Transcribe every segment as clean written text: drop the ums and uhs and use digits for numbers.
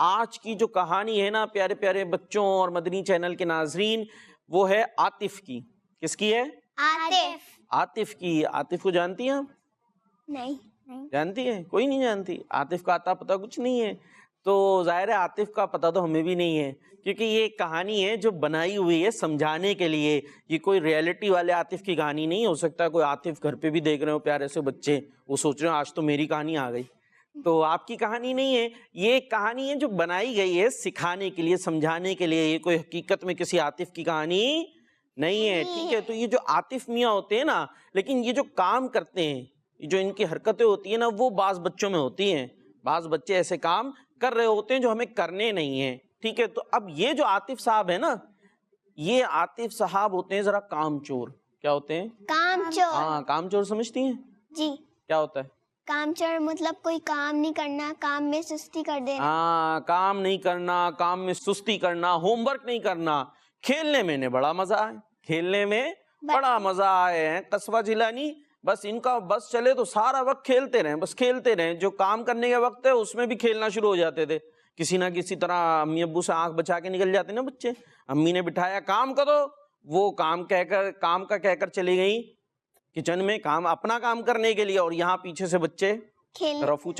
آج کی جو کہانی ہے نا پیارے پیارے بچوں اور مدنی چینل کے ناظرین، وہ ہے عاطف کی. کس کی ہے؟ عاطف. عاطف کی. عاطف کو جانتی ہیں آپ؟ نہیں. جانتی ہے؟ کوئی نہیں جانتی. عاطف کا آتا پتا کچھ نہیں ہے. تو ظاہر ہے عاطف کا پتا تو ہمیں بھی نہیں ہے، کیونکہ یہ ایک کہانی ہے جو بنائی ہوئی ہے سمجھانے کے لیے. یہ کوئی ریئلٹی والے عاطف کی کہانی نہیں. ہو سکتا ہے کوئی عاطف گھر پہ بھی دیکھ رہے ہو پیارے سے بچے، وہ سوچ رہے ہو آج تو میری کہانی آ گئی. تو آپ کی کہانی نہیں ہے، یہ ایک کہانی ہے جو بنائی گئی ہے سکھانے کے لیے، سمجھانے کے لیے. یہ کوئی حقیقت میں کسی عاطف کی کہانی نہیں ہے. ٹھیک ہے، تو یہ جو عاطف میاں ہوتے ہیں نا، لیکن یہ جو کام کرتے ہیں، جو ان کی حرکتیں ہوتی ہیں نا، وہ بعض بچوں میں ہوتی ہیں. بعض بچے ایسے کام کر رہے ہوتے ہیں جو ہمیں کرنے نہیں ہیں. ٹھیک ہے، تو اب یہ جو عاطف صاحب ہے نا، یہ عاطف صاحب ہوتے ہیں ذرا کام چور. کیا ہوتے ہیں؟ کام چور. ہاں، کام چور سمجھتی ہیں؟ جی. کیا ہوتا ہے کام چور مطلب کوئی کام نہیں کرنا، کام میں سستی کر دینا. ہاں، کام نہیں کرنا، کام میں سستی کرنا، ہوم ورک نہیں کرنا. کھیلنے میں نے بڑا مزہ آئے، کھیلنے میں بڑا مزہ آئے ہیں. قصبہ جیلانی بس ان کا بس چلے تو سارا وقت کھیلتے رہیں، بس کھیلتے رہیں. جو کام کرنے کا وقت ہے اس میں بھی کھیلنا شروع ہو جاتے تھے. کسی نہ کسی طرح امی ابو سے آنکھ بچا کے نکل جاتے نا بچے. امی نے بٹھایا کام کرو، وہ کام کا کہہ کر چلی گئی کچن میں کام، اپنا کام کرنے کے لیے، اور یہاں پیچھے سے بچے رفو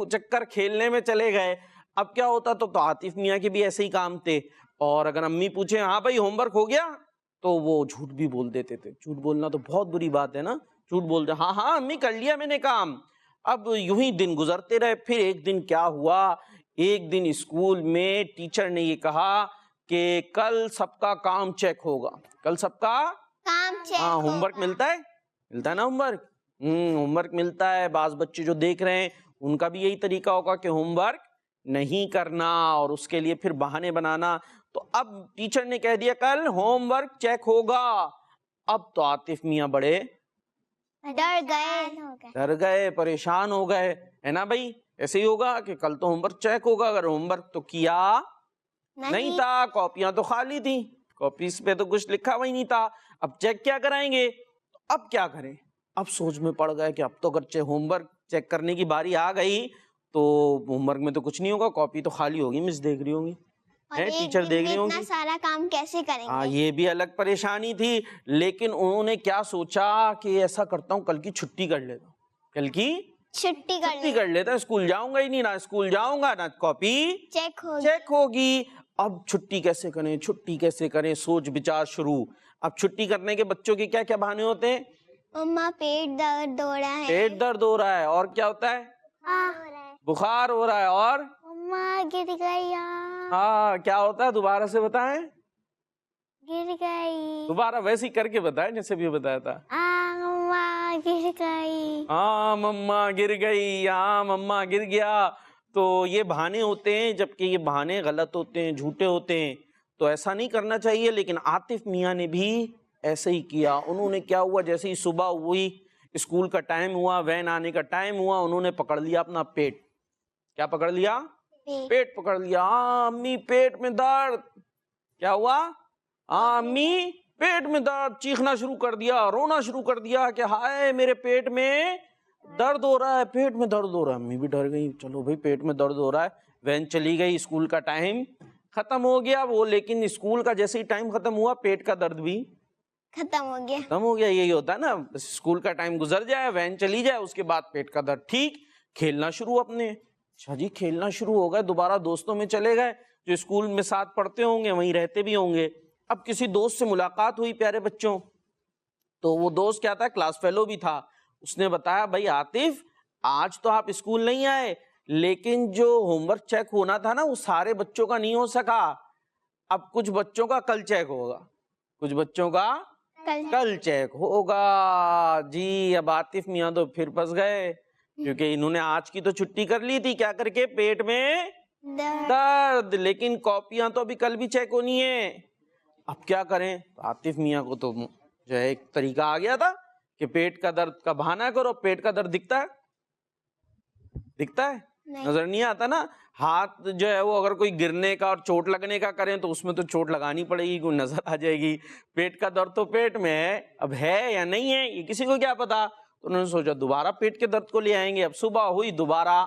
چکر کھیلنے میں چلے گئے. اب کیا ہوتا تو عاطف میاں کے بھی ایسے ہی کام تھے. اور اگر امی پوچھیں ہاں بھائی ہوم ورک ہو گیا، تو وہ جھوٹ بھی بول دیتے تھے. جھوٹ بولنا تو بہت بری بات ہے نا. جھوٹ بولتے ہاں امی کر لیا میں نے کام. اب یوں ہی دن گزرتے رہے. پھر ایک دن کیا ہوا، ایک دن اسکول میں ٹیچر نے یہ کہا کہ کل سب کا کام چیک ہوگا. کل سب کا کام چیک. ہاں، ہوم ورک ملتا ہے نا، ہوم ورک ملتا ہے. بعض بچے جو دیکھ رہے ہیں ان کا بھی یہی طریقہ ہوگا کہ ہوم ورک نہیں کرنا اور اس کے لیے پھر بہانے بنانا. تو اب ٹیچر نے کہہ دیا کل ہوم ورک چیک ہوگا. اب تو عاطف میاں بڑے ڈر گئے، پریشان ہو گئے، ہے نا بھائی. ایسے ہی ہوگا کہ کل تو ہوم ورک چیک ہوگا، اگر ہوم ورک تو کیا نہیں تھا، کاپیاں تو خالی تھیں، کاپیز پہ تو کچھ لکھا ہوا ہی نہیں تھا. اب چیک کیا کرائیں گے؟ اب کیا کریں؟ اب سوچ میں پڑ گئے کہ اب تو اگر ہوم ورک چیک کرنے کی باری آ گئی تو ہوم ورک میں تو کچھ نہیں ہوگا، کاپی تو خالی ہوگی، مس دیکھ رہی ہوں گی، ٹیچر دیکھ رہی ہوں گی. سارا کام کیسے کریں گے؟ ہاں، یہ بھی الگ پریشانی تھی. لیکن انہوں نے کیا سوچا کہ ایسا کرتا ہوں کل کی چھٹی کر لیتا ہوں، کل کی چھٹی کر لیتا ہوں، اسکول جاؤں گا ہی نہیں، نہ اسکول جاؤں گا نہ کاپی چیک ہوگی. اب چھٹی کیسے کریں، سوچ بچار شروع. اب چھٹی کرنے کے بچوں کے کیا کیا بہانے ہوتے ہیں؟ مما پیٹ درد ہو رہا ہے، پیٹ درد ہو رہا ہے، اور کیا ہوتا ہے؟ بخار ہو رہا ہے، اور مما گر گئی. ہاں، کیا ہوتا ہے؟ دوبارہ سے بتائیں. گر گئی. دوبارہ ویسے ہی کر کے بتائیں جیسے بھی بتایا تھا. مما گر گئی. ہاں مما گر گئی، ہاں مما گر گیا. تو یہ بہانے ہوتے ہیں، جبکہ یہ بہانے غلط ہوتے ہیں، جھوٹے ہوتے ہیں. تو ایسا نہیں کرنا چاہیے. لیکن عاطف میاں نے بھی ایسے ہی کیا. انہوں نے کیا ہوا، جیسے ہی صبح ہوئی، اسکول کا ٹائم ہوا، وین آنے کا ٹائم ہوا، انہوں نے پکڑ لیا اپنا پیٹ. کیا پکڑ لیا؟ پیٹ پکڑ لیا. ہاں امی پیٹ میں درد. کیا ہوا؟ ہاں امی پیٹ میں درد. چیخنا شروع کر دیا، رونا شروع کر دیا کہ ہائے میرے پیٹ میں درد ہو رہا ہے، پیٹ میں درد ہو رہا ہے. امی بھی ڈر گئی، چلو بھائی پیٹ میں درد ہو رہا ہے. وین چلی گئی، اسکول کا ٹائم ختم ہو گیا. وہ لیکن اسکول کا جیسے ہی ٹائم ختم ہوا، پیٹ کا درد بھی ختم ہو گیا. یہی ہوتا ہے نا، اسکول کا ٹائم گزر جائے، وین چلی جائے، اس کے بعد پیٹ کا درد ٹھیک. کھیلنا شروع اپنے. اچھا جی، کھیلنا شروع ہو گئے. دوبارہ دوستوں میں چلے گئے، جو اسکول میں ساتھ پڑھتے ہوں گے وہیں رہتے بھی ہوں گے. اب کسی دوست سے ملاقات ہوئی پیارے بچوں. تو وہ دوست کیا تھا؟ کلاس فیلو بھی تھا. اس نے بتایا بھائی عاطف، آج تو آپ اسکول نہیں آئے، لیکن جو ہوم ورک چیک ہونا تھا نا، وہ سارے بچوں کا نہیں ہو سکا. اب کچھ بچوں کا کل چیک ہوگا، کچھ بچوں کا کل چیک ہوگا. جی اب عاطف میاں تو پھر پھنس گئے، کیونکہ انہوں نے آج کی تو چھٹی کر لی تھی، کیا کر کے؟ پیٹ میں درد. لیکن کاپیاں تو ابھی کل بھی چیک ہونی ہے. اب کیا کریں؟ عاطف میاں کو تو جو ہے ایک طریقہ آ گیا تھا کہ پیٹ کا درد کا بہانہ کرو. پیٹ کا درد دکھتا ہے نظر نہیں آتا نا. ہاتھ جو ہے وہ اگر کوئی گرنے کا اور چوٹ لگنے کا کریں تو اس میں تو چوٹ لگانی پڑے گی، کوئی نظر آ جائے گی. پیٹ کا درد تو پیٹ میں ہے، اب ہے یا نہیں ہے یہ کسی کو کیا پتا. تو انہوں نے سوچا دوبارہ پیٹ کے درد کو لے آئیں گے. اب صبح ہوئی، دوبارہ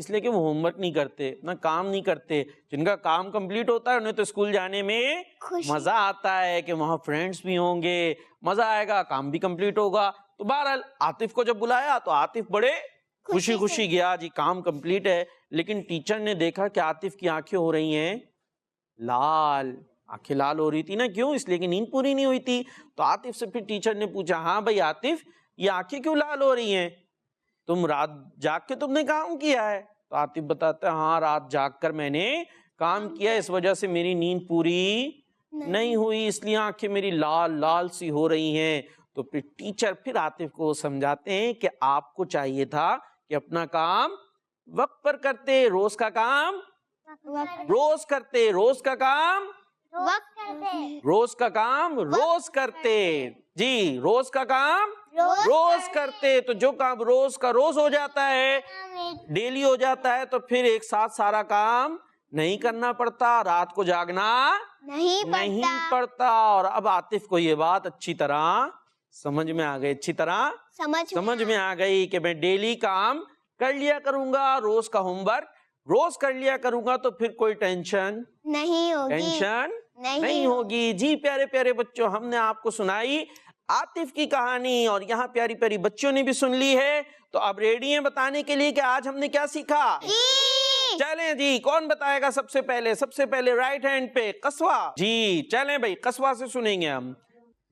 اس لیے کہ وہ ہوم ورک نہیں کرتے, اپنا کام نہیں کرتے. جن کا کام کمپلیٹ ہوتا ہے انہیں تو اسکول جانے میں مزہ آتا ہے کہ وہاں فرینڈس بھی ہوں گے, مزہ آئے گا, کام بھی کمپلیٹ ہوگا. تو بہرحال عاطف کو جب بلایا تو عاطف بڑے خوشی خوشی گیا, جی کام کمپلیٹ ہے. لیکن ٹیچر نے دیکھا کہ عاطف کی آنکھیں ہو رہی ہیں لال, آنکھیں لال ہو رہی تھی نا, کیوں؟ اس لیے کہ نیند پوری نہیں ہوئی تھی. تو عاطف سے پھر ٹیچر نے پوچھا, ہاں بھائی عاطف یہ آنکھیں کیوں لال ہو رہی ہیں, تم رات جاگ کے تم نے کام کیا ہے؟ تو عاطف بتاتا ہے ہاں رات جاگ کر میں نے کام کیا, اس وجہ سے میری نیند پوری نہیں ہوئی, اس لیے آنکھیں میری لال لال سی ہو رہی ہیں. تو پھر ٹیچر پھر عاطف کو سمجھاتے ہیں کہ آپ کو چاہیے تھا کہ اپنا کام وقت پر کرتے, روز کا کام روز کرتے, روز کا کام وقت کرتے, روز کا کام روز کرتے, جی روز کا کام روز کرتے. تو جو کام روز کا روز ہو جاتا ہے, ڈیلی ہو جاتا ہے, تو پھر ایک ساتھ سارا کام نہیں کرنا پڑتا, رات کو جاگنا نہیں پڑتا. اور اب عاطف کو یہ بات اچھی طرح سمجھ میں آ گئی, اچھی طرح سمجھ میں آ گئی کہ میں ڈیلی کام کر لیا کروں گا, روز کا ہوم ورک روز کر لیا کروں گا, تو پھر کوئی ٹینشن نہیں ہوگی. جی پیارے پیارے بچوں, ہم نے آپ کو سنائی عاطف کی کہانی, اور یہاں پیاری پیاری بچوں نے بھی سن لی ہے. تو اب ریڈی ہیں بتانے کے لیے کہ آج ہم نے کیا سیکھا؟ چلیں جی, کون بتائے گا سب سے پہلے رائٹ ہینڈ پہ قصوہ. جی چلیں بھائی, قصوہ سے سنیں گے ہم.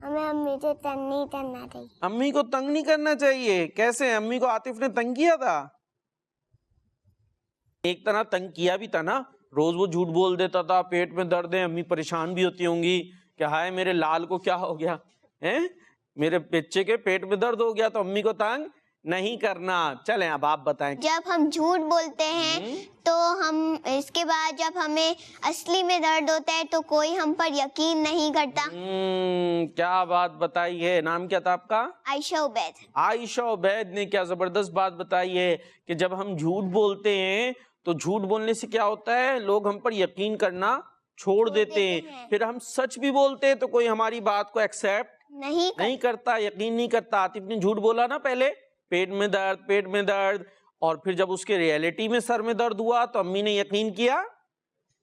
ہمیں امی سے تنگ نہیں کرنا چاہیے. امی کو تنگ نہیں کرنا چاہیے, کیسے؟ امی کو عاطف نے تنگ کیا تھا؟ ایک طرح تنگ کیا بھی تھا نا, روز وہ جھوٹ بول دیتا تھا, پیٹ میں درد ہے, امی پریشان بھی ہوتی ہوں گی کہ ہائے میرے لال کو کیا ہو گیا, میرے بچے کے پیٹ میں درد ہو گیا. تو امی کو تنگ نہیں کرنا. چلیں اب آپ بتائیں. جب ہم جھوٹ بولتے ہیں تو ہم اس کے بعد جب ہمیں اصلی میں درد ہوتا ہے تو کوئی ہم پر یقین نہیں کرتا. کیا بات بتائی ہے, نام کیا تھا آپ کا؟ عائشہ عبید. عائشہ عبید نے کیا زبردست بات بتائی ہے کہ جب ہم جھوٹ بولتے ہیں تو جھوٹ بولنے سے کیا ہوتا ہے, لوگ ہم پر یقین کرنا چھوڑ دیتے ہیں. پھر ہم سچ بھی بولتے ہیں تو کوئی ہماری بات کو ایکسیپٹ نہیں کرتا, یقین نہیں کرتا. عاطف نے جھوٹ بولا نا پہلے, پیٹ میں درد, اور پھر جب اس کے ریئلٹی میں سر میں درد ہوا تو امی نے یقین کیا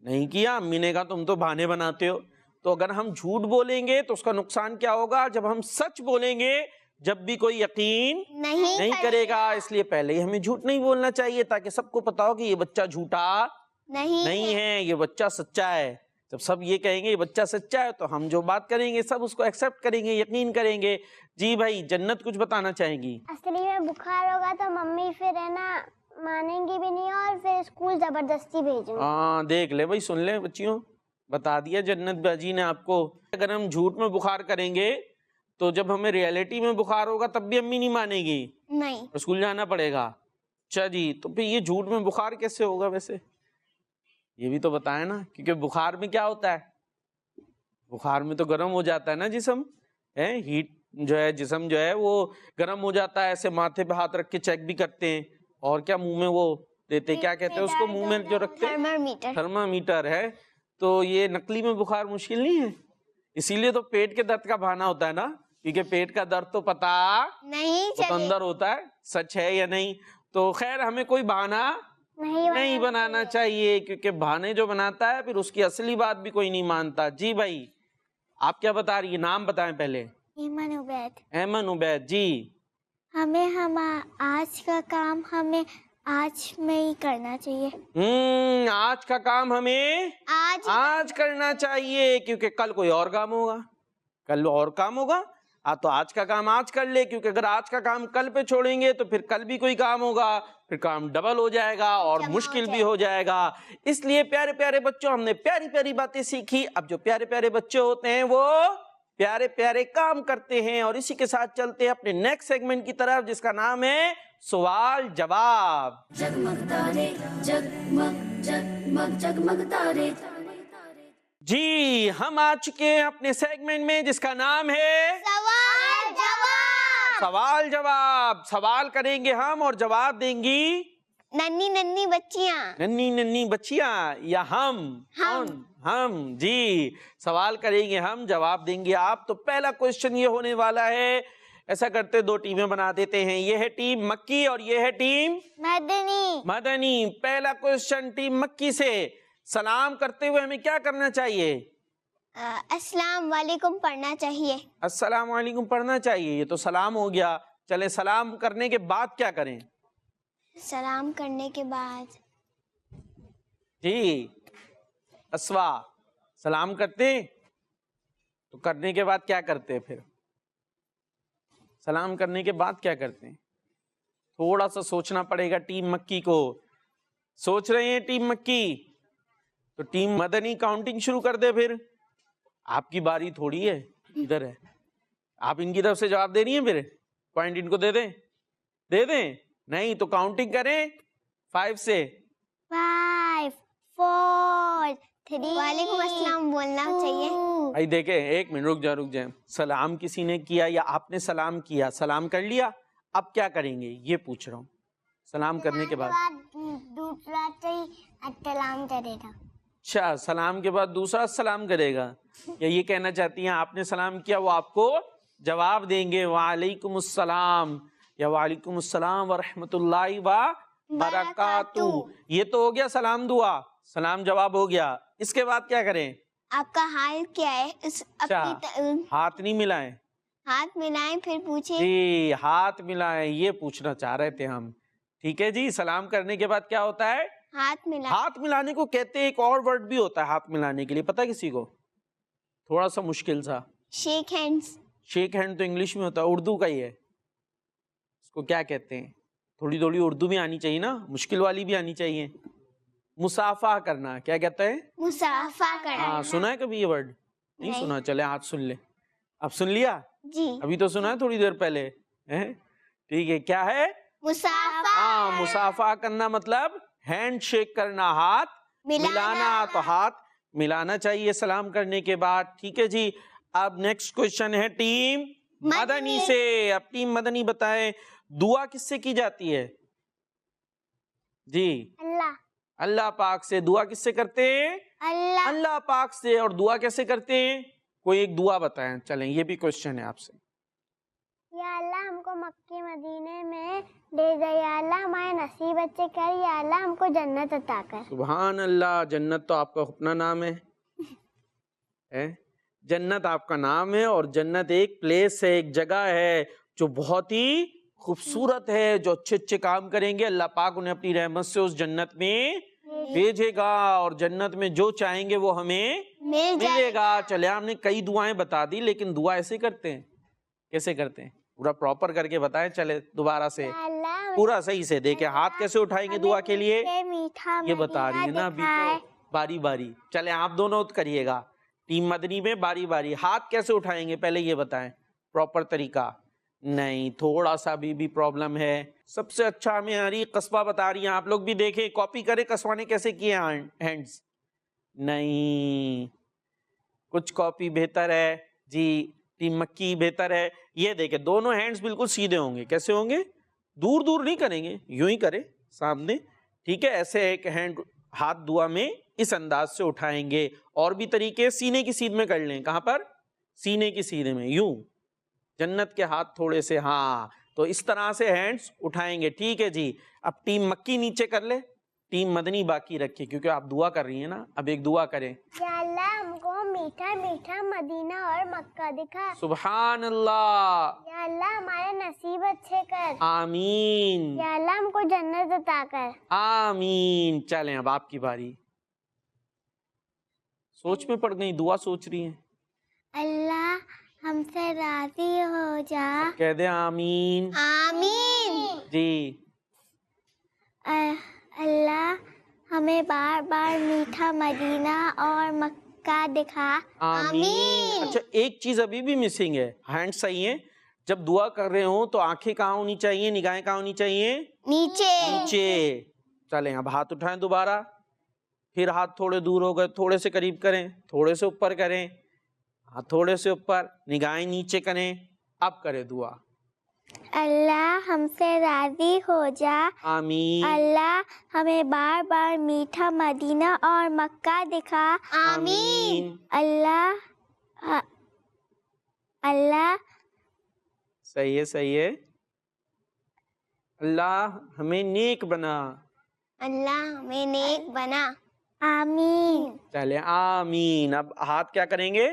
نہیں کیا, امی نے کہا تم تو بہانے بناتے ہو. تو اگر ہم جھوٹ بولیں گے تو اس کا نقصان کیا ہوگا, جب ہم سچ بولیں گے جب بھی کوئی یقین نہیں کرے گا. اس لیے پہلے ہی ہمیں جھوٹ نہیں بولنا چاہیے تاکہ سب کو پتا ہو کہ یہ بچہ جھوٹا نہیں ہے, یہ بچہ سچا ہے. جب سب یہ کہیں گے یہ بچہ سچا ہے تو ہم جو بات کریں گے سب اس کو ایکسپٹ کریں گے, یقین کریں گے. جی بھائی جنت کچھ بتانا چاہیں گی؟ اصلی میں بخار ہوگا تو ممی پھر ہے نا مانیں گی بھی نہیں اور پھر اسکول زبردستی بھیجیں گے. ہاں دیکھ لے بھائی, سن لیں بچیوں, بتا دیا جنت باجی نے آپ کو. اگر ہم جھوٹ میں بخار کریں گے تو جب ہمیں ریئلٹی میں بخار ہوگا تب بھی امی نہیں مانے گی, نہیں اسکول جانا پڑے گا. اچھا جی, تو پھر یہ جھوٹ میں بخار کیسے ہوگا ویسے, یہ بھی تو بتائیں نا. کیونکہ بخار میں کیا ہوتا ہے, بخار میں تو گرم ہو جاتا ہے نا جسم, ہیٹ جو ہے جسم جو ہے وہ گرم ہو جاتا ہے. ایسے ماتھے پہ ہاتھ رکھ کے چیک بھی کرتے ہیں, اور کیا منہ میں وہ دیتے, کیا کہتے ہیں اس کو, منہ میں جو رکھتے ہیں تھرمامیٹر ہے. تو یہ نقلی میں بخار مشکل نہیں ہے, اسی لیے تو پیٹ کے درد کا بہانا ہوتا ہے نا, کیونکہ پیٹ کا درد تو پتا نہیں اندر ہوتا ہے سچ ہے یا نہیں. تو خیر ہمیں کوئی بہانا نہیں بنانا چاہیے, کیونکہ بہانے جو بناتا ہے پھر اس کی اصلی بات بھی کوئی نہیں مانتا. جی بھائی آپ کیا بتا رہی ہیں, نام بتائیں پہلے. ایمن عبید. جی ہمیں آج کا کام ہمیں آج میں ہی کرنا چاہیے. آج کا کام ہمیں آج کرنا چاہیے, کیونکہ کل کوئی اور کام ہوگا, تو آج کا کام آج کر لے, کیونکہ اگر آج کا کام کل پہ چھوڑیں گے تو پھر کل بھی کوئی کام ہوگا, پھر کام ڈبل ہو جائے گا اور مشکل بھی ہو جائے گا. اس لیے پیارے پیارے بچوں ہم نے پیاری پیاری باتیں سیکھی. اب جو پیارے پیارے بچے ہوتے ہیں وہ پیارے پیارے کام کرتے ہیں, اور اسی کے ساتھ چلتے ہیں اپنے نیکسٹ سیگمنٹ کی طرف جس کا نام ہے سوال جواب. جگمگ تارے جگمگ جگمگ جگمگ تارے. جی ہم آ چکے ہیں اپنے سیگمنٹ میں جس کا نام ہے سوال جواب. سوال کریں گے ہم اور جواب دیں گی ننھی بچیاں یا ہم. جی سوال کریں گے ہم, جواب دیں گے آپ. تو پہلا کوشچن یہ ہونے والا ہے ایسا کرتے 2 ٹیمیں بنا دیتے ہیں. یہ ہے ٹیم مکی اور یہ ہے ٹیم مدنی. پہلا کوشچن ٹیم مکی سے. سلام کرتے ہوئے ہمیں کیا کرنا چاہیے؟ السلام علیکم پڑھنا چاہیے. السلام علیکم پڑھنا چاہیے. یہ تو سلام ہو گیا. چلے سلام کرنے کے بعد کیا کریں؟ سلام کرنے کے بعد جی اسوا سلام کرتے تو کرنے کے بعد کیا کرتے؟ پھر سلام کرنے کے بعد کیا کرتے ہیں؟ تھوڑا سا سوچنا پڑے گا ٹیم مکی کو. سوچ رہے ہیں ٹیم مکی؟ تو ٹیم مدنی کاؤنٹنگ شروع کر دے. پھر آپ کی باری تھوڑی ہے، ادھر ہے. آپ ان کی طرف سے جواب دے رہی ہیں، پھر پوائنٹ ان کو دے دیں نہیں تو کاؤنٹنگ کریں 5 سے. 5 4 3. وعلیکم السلام بولنا چاہیے. بھائی دیکھیں، ایک منٹ رک جائیں. سلام کسی نے کیا یا آپ نے سلام کیا، سلام کر لیا، اب کیا کریں گے یہ پوچھ رہا ہوں. سلام کرنے کے بعد دوسرا سلام کرے گا. اچھا، سلام کے بعد دوسرا سلام کرے گا، یا یہ کہنا چاہتی ہیں آپ نے سلام کیا وہ آپ کو جواب دیں گے وعلیکم السلام یا وعلیکم السلام ورحمۃ اللہ وبرکاتہ. یہ تو ہو گیا سلام دعا، سلام جواب ہو گیا. اس کے بعد کیا کریں؟ آپ کا حال کیا ہے؟ ہاتھ نہیں ملائیں، ہاتھ ملائیں پھر پوچھیں. جی ہاتھ ملائیں، یہ پوچھنا چاہ رہے تھے ہم. ٹھیک ہے جی. سلام کرنے کے بعد کیا ہوتا ہے؟ ہاتھ ملانے کو کہتے ہیں. ایک اور ورڈ بھی ہوتا ہے ہاتھ ملانے کے لیے، پتہ کسی کو؟ تھوڑا سا مشکل سا. Shake hands. شیک ہینڈ تو انگلش میں ہوتا ہے، اردو کا ہی ہے. اس کو کیا کہتے ہیں؟ تھوڑی اردو بھی آنی چاہیے نا، مشکل والی بھی آنی چاہیے. مصافحہ کرنا کیا کہتا ہے؟ مصافحہ کرنا. ہاں سنا ہے کبھی یہ ورڈ؟ نہیں سنا. چلے آج سن لیں. اب سن لیا؟ جی ابھی تو سنا ہے تھوڑی دیر پہلے. ٹھیک ہے، کیا ہے؟ مصافحہ. ہاں مصافحہ کرنا مطلب ہینڈ شیک کرنا، ہاتھ ملانا. تو ہاتھ ملانا چاہیے سلام کرنے کے بعد. ٹھیک ہے جی. اب نیکسٹ کوشچن ہے ٹیم مدنی سے. اب ٹیم مدنی بتائیں دعا کس سے کی جاتی ہے؟ جی اللہ پاک سے. دعا کس سے کرتے ہیں؟ اللہ پاک سے. اور دعا کیسے کرتے ہیں؟ کوئی ایک دعا بتائیں. چلیں یہ بھی کوشچن ہے آپ سے. یا اللہ ہم کو مکے مدینے میں لے جا. یا اللہ ہمارے نصیب اچھے کر. یا اللہ ہم کو جنت عطا کر. سبحان اللہ. جنت تو آپ کا اپنا نام ہے. جنت آپ کا نام ہے، اور جنت ایک پلیس ہے، ایک جگہ ہے جو بہت ہی خوبصورت ہے. جو اچھے اچھے کام کریں گے اللہ پاک انہیں اپنی رحمت سے اس جنت میں بھیجے گا، اور جنت میں جو چاہیں گے وہ ہمیں ملے گا. چلے ہم نے کئی دعائیں بتا دی، لیکن دعا ایسے کرتے ہیں. کیسے کرتے ہیں؟ پورا پراپر کر کے بتائیں. چلے دوبارہ سے پورا صحیح سے دیکھیں. ہاتھ کیسے اٹھائیں گے دعا کے لیے یہ بتا رہی ہے نا ابھی تو. باری باری. چلے آپ دونوں کریے گا ٹیم مدنی میں باری باری. ہاتھ کیسے اٹھائیں گے پہلے یہ بتائیں پراپر طریقہ. نہیں تھوڑا سا بھی پرابلم ہے. سب سے اچھا ہمیں ہری قصبہ بتا رہی ہیں. آپ لوگ بھی دیکھیں، کاپی کریں قصبہ کیسے کیے ہینڈز. نہیں کچھ کاپی بہتر ہے جی. ٹیم مکی بہتر ہے. یہ دیکھیں دونوں ہینڈز بالکل سیدھے ہوں گے. کیسے ہوں گے؟ دور نہیں کریں گے، یوں ہی کریں سامنے. ٹھیک ہے. ایسے ایک ہینڈ ہاتھ دعا میں اس انداز سے اٹھائیں گے. اور بھی طریقے سینے کی سیدھ میں کر لیں. کہاں پر؟ سینے کی سیدھے میں یوں. جنت کے ہاتھ تھوڑے سے. ہاں تو اس طرح سے ہینڈز اٹھائیں گے. ٹھیک ہے جی. اب ٹیم مکی نیچے کر لے، ٹیم مدنی باقی رکھے کیونکہ آپ دعا کر رہی ہیں نا. اب ایک دعا کریں. یا اللہ ہم کو میٹھا میٹھا مدینہ اور مکہ دکھا. سبحان اللہ. یا اللہ ہمارے نصیب اچھے کر. آمین. یا اللہ ہم کو جنت عطا کر. آمین. چلیں اب آپ کی باری. سوچ میں پڑ گئی، دعا سوچ رہی ہیں. اللہ ہم سے راضی ہو جا. کہہ دیں آمین. آمین. جی. اللہ ہمیں بار بار میٹھا مدینہ اور مکہ دکھا. آمین. اچھا ایک چیز ابھی بھی مسنگ ہے. ہینڈ صحیح ہے. جب دعا کر رہے ہوں تو آنکھیں کہاں ہونی چاہیے، نگاہیں کہاں ہونی چاہیے؟ نیچے. چلیں اب ہاتھ اٹھائیں دوبارہ. پھر ہاتھ تھوڑے دور ہو گئے، تھوڑے سے قریب کریں، تھوڑے سے اوپر کریں. ہاتھ تھوڑے سے اوپر، نگاہیں نیچے کریں. اب کریں دعا. اللہ ہم سے راضی ہو جا. آمین. اللہ ہمیں بار بار میٹھا مدینہ اور مکہ دکھا. آمین. اللہ صحیح ہے صحیح ہے. اللہ ہمیں نیک بنا. اللہ ہمیں نیک بنا. آمین. چلے آمین. اب ہاتھ کیا کریں گے؟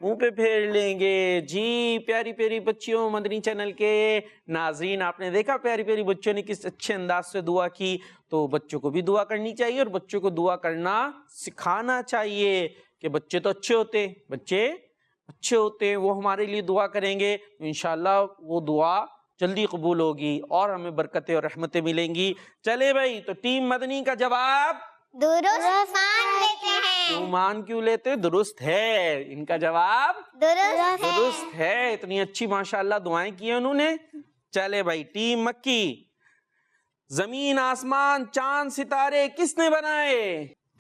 منہ پہ پھیر لیں گے. جی پیاری پیاری بچیوں، مدنی چینل کے ناظرین، آپ نے دیکھا پیاری پیاری بچوں نے کس اچھے انداز سے دعا کی. تو بچوں کو بھی دعا کرنی چاہیے اور بچوں کو دعا کرنا سکھانا چاہیے کہ بچے تو اچھے ہوتے ہیں، بچے اچھے ہوتے ہیں، وہ ہمارے لیے دعا کریں گے تو انشاءاللہ وہ دعا جلدی قبول ہوگی اور ہمیں برکتیں اور رحمتیں ملیں گی. چلے بھائی، تو ٹیم مدنی کا جواب درست مان لیتے ہیں. کیوں مان کیوں لیتے؟ درست ہے. ان کا جواب درست ہے. اتنی اچھی ماشاءاللہ دعائیں کی ہیں انہوں نے. چلے بھائی، ٹیم مکی، زمین آسمان چاند ستارے کس نے بنائے؟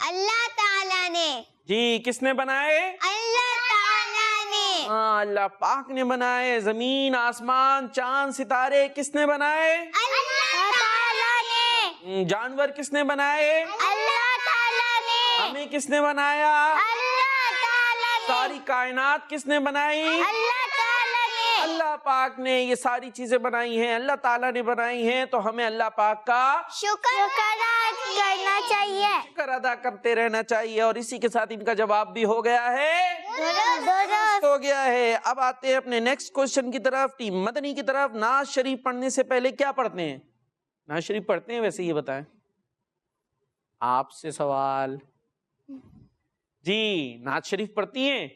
اللہ تعالیٰ نے. جی کس نے بنائے؟ اللہ تعالیٰ نے. ہاں اللہ پاک نے بنائے. زمین آسمان چاند ستارے کس نے بنائے؟ اللہ تعالیٰ نے. جانور کس نے بنائے؟ اللہ تعالیٰ نے. ہمیں کس نے بنایا؟ اللہ تعالیٰ نے. ساری کائنات کس نے بنائی؟ اللہ تعالیٰ نے. اللہ پاک نے یہ ساری چیزیں بنائی ہیں، اللہ تعالیٰ نے بنائی ہیں. تو ہمیں اللہ پاک کا شکر ادا کرنا چاہیے. شکر ادا کرتے رہنا چاہیے. اور اسی کے ساتھ ان کا جواب بھی ہو گیا ہے، درست. ہو گیا ہے. اب آتے ہیں اپنے نیکسٹ کوشچن کی طرف، ٹیم مدنی کی طرف. نعت شریف پڑھنے سے پہلے کیا پڑھتے ہیں؟ نعت شریف پڑھتے ہیں ویسے یہ بتائیں. آپ سے سوال. جی نعت شریف پڑھتی ہیں؟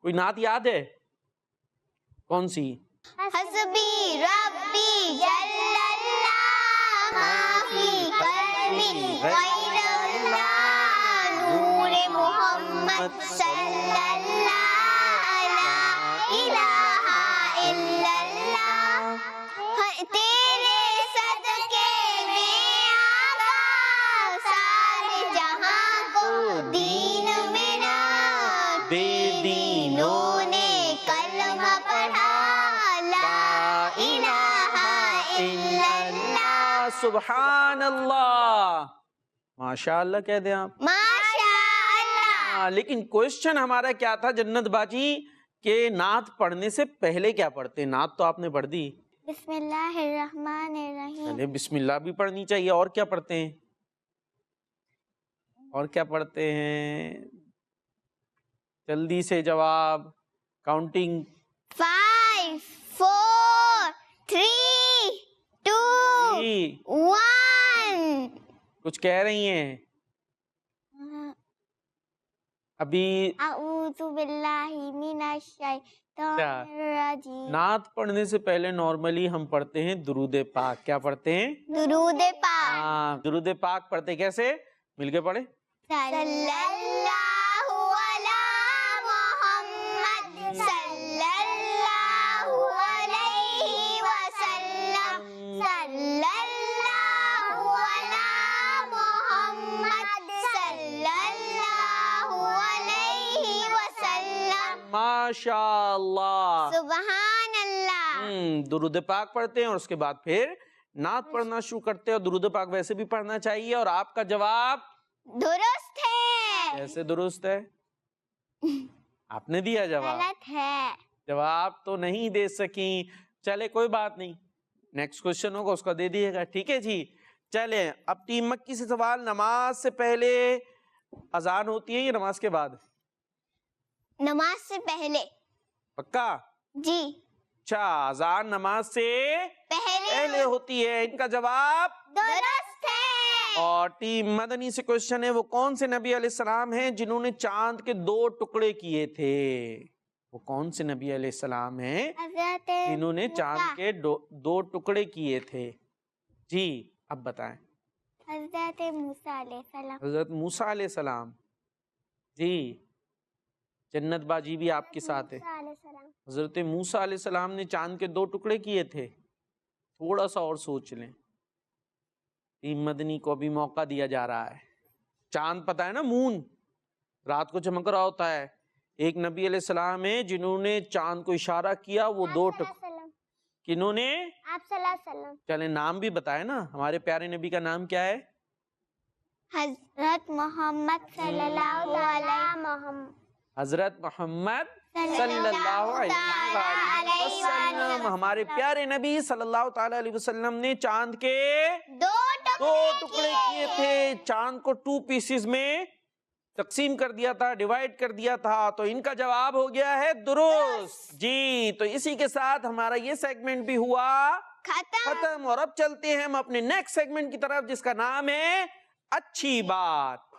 کوئی نعت یاد ہے؟ کون سی؟ حسبی ربی جل اللہ ما فی قلبی غیر اللہ نور محمد صلی اللہ لا الہ الا اللہ. تیرے صدقے میں آقا سارے جہاں کو دین ملا. بے دینوں نے کلمہ پڑھا لا الہ الا اللہ. سبحان اللہ. ماشاء اللہ کہہ دیں آپ. ماشاء اللہ. لیکن کوشچن ہمارا کیا تھا جنت باجی کہ نعت پڑھنے سے پہلے کیا پڑھتے ہیں؟ نعت تو آپ نے پڑھ دی. بسم اللہ الرحمن الرحیم. چلے بسم اللہ بھی پڑھنی چاہیے. اور کیا پڑھتے ہیں؟ اور کیا پڑھتے ہیں؟ جلدی سے جواب. کاؤنٹنگ. 5 4 3 2 1. کچھ کہہ رہی ہیں ابھی؟ اعوذ باللہ من الشیطان الرجیم. نعت پڑھنے سے پہلے نارملی ہم پڑھتے ہیں درود پاک. کیا پڑھتے ہیں؟ درود پاک. ہاں درود پاک پڑھتے کیسے؟ مل کے پڑھے. صلی اللہ علی محمد صلی اللہ علیہ وسلم. صلی اللہ علی محمد صلی اللہ علیہ وسلم. ماشاء اللہ. سبحان اللہ. درود پاک پڑھتے ہیں اور اس کے بعد پھر نعت پڑھنا شروع کرتے ہیں. اور درود پاک ویسے بھی پڑھنا چاہیے. اور آپ کا جواب درست ہے. کیسے درست ہے؟ آپ نے دیا جواب. غلط ہے. جواب تو نہیں دے سکیں. چلے کوئی بات نہیں، نیکسٹ کوشچن ہوگا اس کا دے دیے گا. ٹھیک ہے جی. چلیں اب ٹیم مکی سے سوال. نماز سے پہلے اذان ہوتی ہے یا نماز کے بعد؟ نماز سے پہلے. پکا؟ جی اچھا اذان نماز سے پہلے پہلے ہوتی ہے. ان کا جواب درست ہے. اور ٹیم مدنی سے کوشچن ہے، وہ کون سے نبی علیہ السلام ہیں جنہوں نے چاند کے 2 ٹکڑے کیے تھے؟ وہ کون سے نبی علیہ السلام ہیں حضرت جنہوں نے چاند کے 2 ٹکڑے کیے تھے؟ جی اب بتائیں. حضرت موسیٰ علیہ السلام. حضرت موسیٰ علیہ السلام. جی جنت باجی بھی آپ کے ساتھ ہے. حضرت موسیٰ علیہ السلام نے چاند کے 2 ٹکڑے کیے تھے. تھوڑا سا اور سوچ لیں. ٹیم مدنی کو بھی موقع دیا جا رہا ہے. چاند پتہ ہے نا، مون رات کو چمک رہا ہوتا ہے. ایک نبی علیہ السلام ہے جنہوں نے چاند کو اشارہ کیا، وہ 2 ٹکڑے. کنہوں نے؟ آپ صلی اللہ علیہ وسلم. چلیں نام بھی بتائے نا. ہمارے پیارے نبی کا نام کیا ہے؟ حضرت محمد صلی اللہ علیہ وسلم. حضرت محمد صلی اللہ علیہ وسلم. ہمارے پیارے نبی صلی اللہ تعالی علیہ وسلم نے چاند کے دو دو ٹکڑے کیے تھے. چاند کو 2 پیسز میں تقسیم کر دیا تھا, ڈیوائیڈ کر دیا تھا. تو ان کا جواب ہو گیا ہے درست جی. تو اسی کے ساتھ ہمارا یہ سیگمنٹ بھی ہوا ختم. اور اب چلتے ہیں ہم اپنے نیکسٹ سیگمنٹ کی طرف, جس کا نام ہے اچھی بات.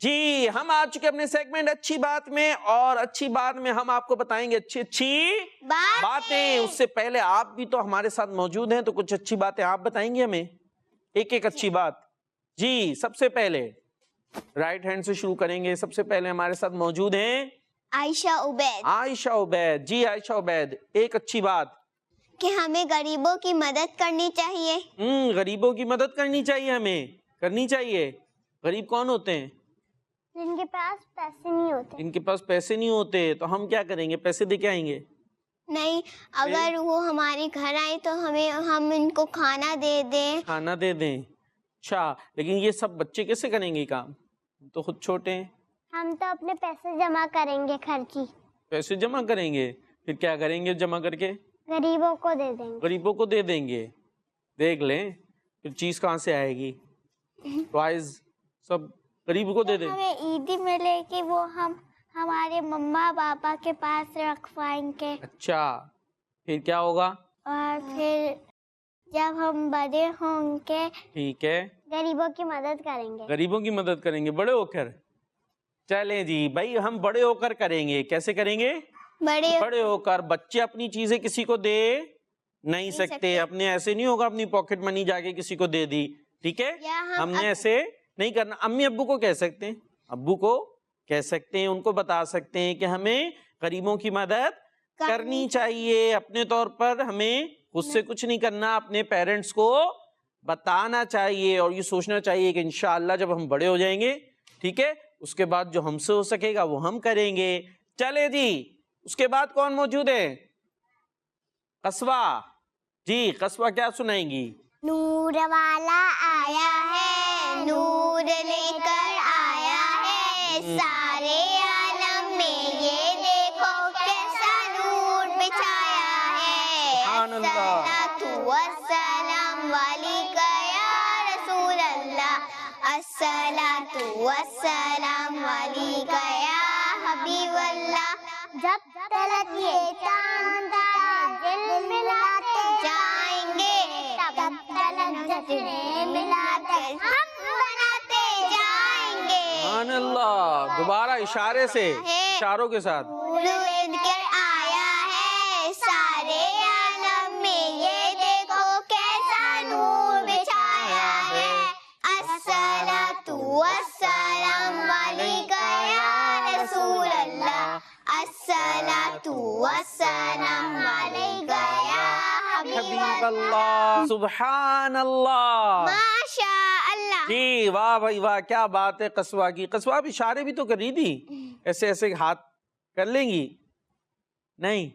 جی ہم آ چکے اپنے سیگمنٹ اچھی بات میں, اور اچھی بات میں ہم آپ کو بتائیں گے اچھی اچھی باتیں. اس سے پہلے آپ بھی تو ہمارے ساتھ موجود ہیں, تو کچھ اچھی باتیں آپ بتائیں گے ہمیں, ایک ایک اچھی بات. جی سب سے پہلے رائٹ ہینڈ سے شروع کریں گے. سب سے پہلے ہمارے ساتھ موجود ہیں عائشہ عبید. عائشہ عبید. جی عائشہ عبید, ایک اچھی بات. کہ ہمیں غریبوں کی مدد کرنی چاہیے. غریبوں کی مدد کرنی چاہیے, ہمیں کرنی چاہیے. غریب کون ہوتے ہیں؟ جن کے پاس پیسے نہیں ہوتے. ان کے پاس پیسے نہیں ہوتے. تو ہم کیا کریں گے, پیسے دے کے آئیں گے؟ نہیں, اگر وہ ہمارے گھر آئے تو ہم ان کو کھانا دے دیں. کھانا دے دیں. اچھا, لیکن یہ سب بچے کیسے کریں گے کام, تو خود چھوٹے ہیں. ہم تو اپنے پیسے جمع کریں گے, خرچی پیسے جمع کریں گے, پھر کیا کریں گے جمع کر کے؟ غریبوں کو دے دیں گے. غریبوں کو دے دیں گے. دیکھ لیں پھر چیز کہاں سے آئے گی, ٹوائز سب غریب کو دے دیں. ہمیں عیدی ملے گی, وہ ہم ہمارے مما پاپا کے پاس رکھوائیں گے. اچھا, پھر کیا ہوگا؟ اور پھر جب ہم بڑے ہوں گے, ٹھیک ہے, غریبوں کی مدد کریں گے. غریبوں کی مدد کریں گے بڑے ہو کر. چلیں جی بھائی, ہم بڑے ہو کر کریں گے. کیسے کریں گے؟ بڑے ہو کر. بچے اپنی چیزیں کسی کو دے نہیں سکتے. اپنے ایسے نہیں ہوگا اپنی پاکٹ منی جا کے کسی کو دے دی, ٹھیک ہے, ہم نے ایسے نہیں کرنا. امی ابو کو کہہ سکتے ہیں, ابو کو کہہ سکتے ہیں, ان کو بتا سکتے ہیں کہ ہمیں غریبوں کی مدد کرنی چاہیے. اپنے طور پر ہمیں خود سے کچھ نہیں کرنا, اپنے پیرنٹس کو بتانا چاہیے, اور یہ سوچنا چاہیے کہ انشاءاللہ جب ہم بڑے ہو جائیں گے, ٹھیک ہے, اس کے بعد جو ہم سے ہو سکے گا وہ ہم کریں گے. چلے جی, اس کے بعد کون موجود ہے؟ قصوہ. جی قصوہ کیا سنائیں گی؟ نور والا آیا ہے, نور لے کر آیا ہے, سارے عالم میں یہ دیکھو کیسا نور بچھایا ہے. سبحان اللہ. الصلاۃ والسلام علیک یا رسول اللہ, الصلاۃ والسلام علیک یا حبیب اللہ. جب تلک یہ چاند دل ملاتے جائیں گے, تب تلک جتنے ملاتے ہم بناتے جائیں گے. سبحان اللہ. دوبارہ اشارے سے, اشاروں کے ساتھ. نور کر آیا ہے, سارے عالم میں یہ دیکھو کیسا نور بچھایا ہے. الصلاۃ والسلام علیک یا رسول اللہ, الصلاۃ والسلام علیک یا حبیب اللہ. سبحان اللہ. ماشاء اللہ. جی واہ بھائی واہ, کیا بات ہے قصوہ کی. قصوہ اب اشارے بھی تو کر رہی تھی, ایسے ایسے ہاتھ کر لیں گی نہیں؟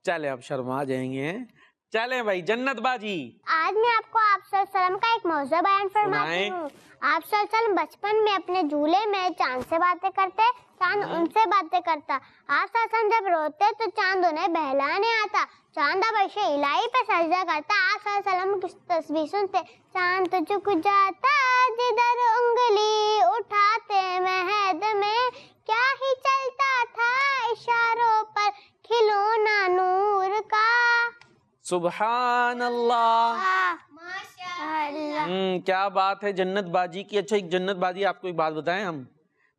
چلے اب شرما جائیں گے. چلیں بھائی جنت باجی, آج میں آپ کو آپ صلی اللہ علیہ وسلم کا ایک موضوع بیان فرماتی ہوں. آپ صلی اللہ علیہ وسلم بچپن میں اپنے جھولے میں چاند سے باتیں کرتے, چاند ان سے باتیں کرتا. آپ صلی اللہ علیہ وسلم جب روتے تو چاند انہیں بہلانے آتا. چاند اب عرش الہی پہ سجدہ کرتا. آپ صلی اللہ علیہ وسلم کی تسبیح سنتے, چاند تو جھک جاتا جدھر انگلی اٹھاتے مہد میں, کیا ہی چلتا تھا اشاروں پر کھلونا نور کا. سبحان اللہ. اللہ. کیا بات ہے جنت باجی کی. اچھا ایک جنت باجی آپ کو ایک بات بتائیں, ہم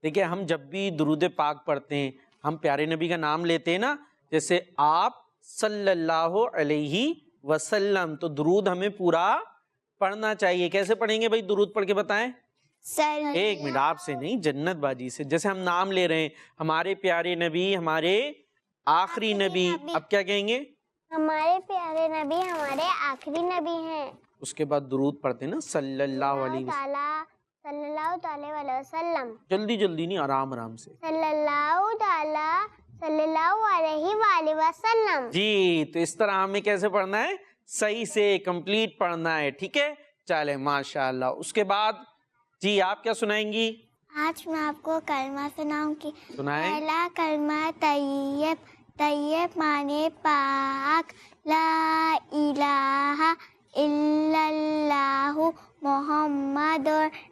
دیکھیں ہم جب بھی درود پاک پڑھتے ہیں, ہم پیارے نبی کا نام لیتے ہیں نا, جیسے آپ صلی اللہ علیہ وسلم, تو درود ہمیں پورا پڑھنا چاہیے. کیسے پڑھیں گے بھائی, درود پڑھ کے بتائیں. ایک منٹ, آپ سے نہیں, جنت باجی سے. جیسے ہم نام لے رہے ہیں ہمارے پیارے نبی, ہمارے آخری نبی, اب کیا کہیں گے؟ ہمارے پیارے نبی ہمارے آخری نبی ہیں. اس کے بعد درود پڑھتے ہیں نا صلی اللہ علیہ وسلم. صلی اللہ تعالی علیہ وسلم. جلدی جلدی نہیں, آرام آرام سے. صلی اللہ علیہ وآلہ وسلم. جی تو اس طرح ہمیں کیسے پڑھنا ہے, صحیح سے کمپلیٹ پڑھنا ہے, ٹھیک ہے. چلے ماشاء اللہ. اس کے بعد جی آپ کیا سنائیں گی؟ آج میں آپ کو کلمہ سناؤں گی. سنائیں. پہلا کلمہ طیب. طیب معنی پاک. لا الہ الا اللہ محمد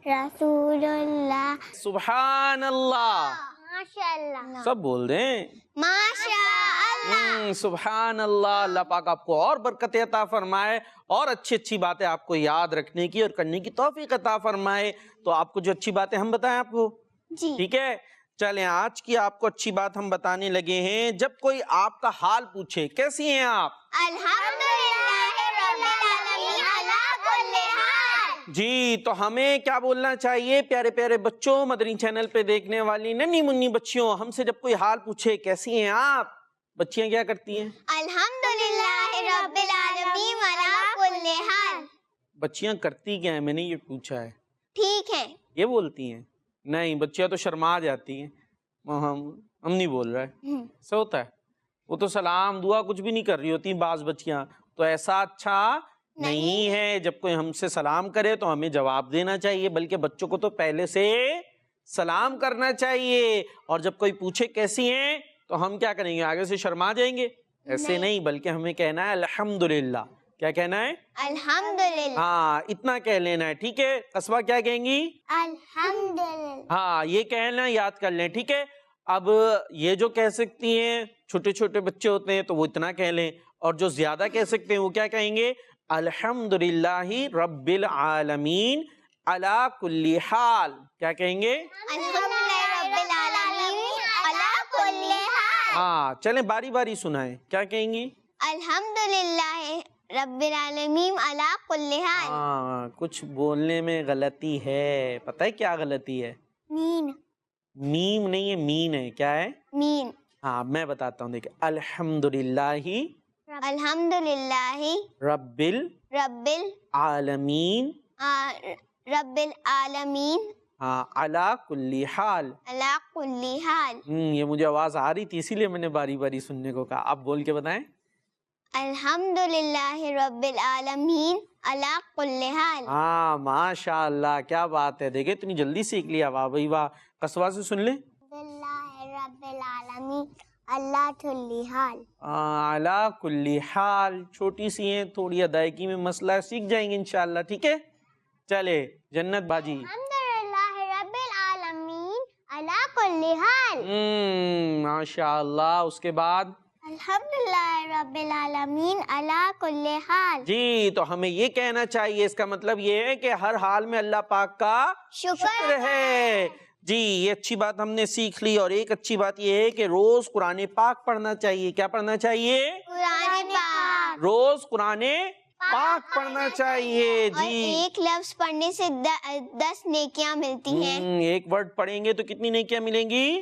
رسول اللہ. سبحان اللہ. ماشاء اللہ. سب بول رہے ہیں ماشاء اللہ. سبحان اللہ. اللہ پاک آپ کو اور برکت عطا فرمائے اور اچھی اچھی باتیں آپ کو یاد رکھنے کی اور کرنے کی توفیق عطا فرمائے. تو آپ کو جو اچھی باتیں ہم بتائیں آپ کو. جی ٹھیک ہے. چلیں آج کی آپ کو اچھی بات ہم بتانے لگے ہیں. جب کوئی آپ کا حال پوچھے کیسی ہیں آپ، الحمدللہ رب العالمین علی کل حال. جی تو ہمیں کیا بولنا چاہیے؟ پیارے پیارے بچوں، مدنی چینل پہ دیکھنے والی ننھی منی بچیوں، ہم سے جب کوئی حال پوچھے کیسی ہیں آپ، بچیاں کیا کرتی ہیں؟ الحمدللہ رب العالمین علی کل حال. بچیاں کرتی کیا ہیں میں نے یہ پوچھا ہے. ٹھیک ہے. یہ بولتی ہیں؟ نہیں، بچیاں تو شرما جاتی ہیں. ہم نہیں بول رہے. ایسا ہوتا ہے؟ وہ تو سلام دعا کچھ بھی نہیں کر رہی ہوتی بعض بچیاں. تو ایسا اچھا نہیں ہے. جب کوئی ہم سے سلام کرے تو ہمیں جواب دینا چاہیے، بلکہ بچوں کو تو پہلے سے سلام کرنا چاہیے. اور جب کوئی پوچھے کیسی ہیں تو ہم کیا کریں گے؟ آگے سے شرما جائیں گے؟ ایسے نہیں، بلکہ ہمیں کہنا ہے الحمدللہ. کیا کہنا ہے؟ الحمدللہ. ہاں اتنا کہہ لینا ہے. ٹھیک ہے. قصبہ کیا کہیں گی؟ الحمدللہ. ہاں یہ کہنا یاد کر لیں. ٹھیک ہے. اب یہ جو کہہ سکتی ہیں، چھوٹے چھوٹے بچے ہوتے ہیں تو وہ اتنا کہہ لیں، اور جو زیادہ کہہ سکتے ہیں وہ کیا کہیں گے؟ الحمدللہ رب العالمین علی کل حال. کیا کہیں گے؟ الحمدللہ رب العالمین علی کل حال. ہاں چلیں باری باری سنائیں. کیا کہیں گی؟ الحمدللہ رب العالمین علی کل حال. ہاں کچھ بولنے میں غلطی ہے. پتہ ہے کیا غلطی ہے؟ مین. میم نہیں ہے، مین ہے. کیا ہے؟ مین. ہاں میں بتاتا ہوں. دیکھیں، الحمدللہ الحمدللہ رب رب العالمین رب العالمین ہاں علی کل حال. علی کل حال. یہ مجھے آواز آ رہی تھی اسی لیے میں نے باری باری سننے کو کہا. آپ بول کے بتائیں. الحمدللہ رب العالمین علی کل حال. ہاں ماشاء اللہ، کیا بات ہے. دیکھیں اتنی جلدی سیکھ لیا. واہ بھائی واہ. قصبہ سے سن لیں. رب العالمین اللہ کل حال. علی کل حال. چھوٹی سی ہیں، تھوڑی ادائیگی میں مسئلہ ہے، سیکھ جائیں گے انشاءاللہ. ٹھیک ہے. چلے جنت باجی. الحمدللہ رب العالمین علی کل حال. ماشاء اللہ. اس کے بعد الحمدللہ رب العالمین علی کل حال. جی تو ہمیں یہ کہنا چاہیے، اس کا مطلب یہ ہے کہ ہر حال میں اللہ پاک کا شکر ہے. جی یہ اچھی بات ہم نے سیکھ لی. اور ایک اچھی بات یہ ہے کہ روز قرآن پاک پڑھنا چاہیے. کیا پڑھنا چاہیے؟ قرآن پاک. روز قرآن پاک پڑھنا چاہیے. اور جی ایک لفظ پڑھنے سے 10 نیکیاں ملتی ہیں. ایک ورڈ پڑھیں گے تو کتنی نیکیاں ملیں گی؟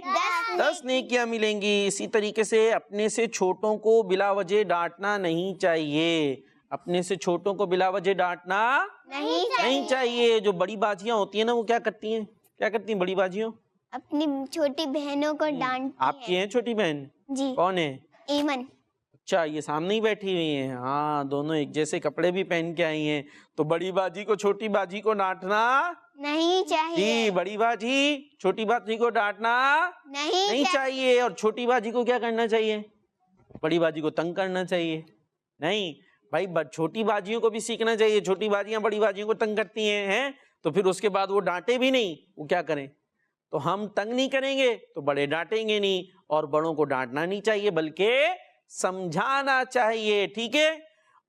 10 نیکیاں ملیں گی. اسی طریقے سے اپنے سے چھوٹوں کو بلا وجہ ڈانٹنا نہیں چاہیے. اپنے سے چھوٹوں کو بلا وجہ ڈانٹنا نہیں چاہیے. جو بڑی باجیاں ہوتی ہیں نا، وہ کیا کرتی ہیں؟ کیا کرتی ہیں بڑی باجیوں؟ اپنی چھوٹی بہنوں کو ڈانٹتی ہیں. آپ کی ہیں چھوٹی بہن؟ جی. کون ہے؟ ایمن. اچھا یہ سامنے ہی بیٹھی ہوئی ہیں. ہاں دونوں ایک جیسے کپڑے بھی پہن کے آئی ہیں. تو بڑی باجی کو چھوٹی باجی کو ڈانٹنا نہیں چاہیے. جی. بڑی باجی چھوٹی باجی کو ڈانٹنا نہیں چاہیے. اور چھوٹی باجی کو کیا کرنا چاہیے؟ بڑی باجی کو تنگ کرنا چاہیے. نہیں بھائی، چھوٹی باجیوں کو بھی سیکھنا چاہیے. چھوٹی باجیاں بڑی باجیوں کو تنگ کرتی ہیں تو پھر اس کے بعد وہ ڈانٹے بھی نہیں، وہ کیا کریں؟ تو ہم تنگ نہیں کریں گے تو بڑے ڈانٹیں گے نہیں. اور بڑوں کو ڈانٹنا نہیں چاہیے بلکہ سمجھانا چاہیے. ٹھیک ہے.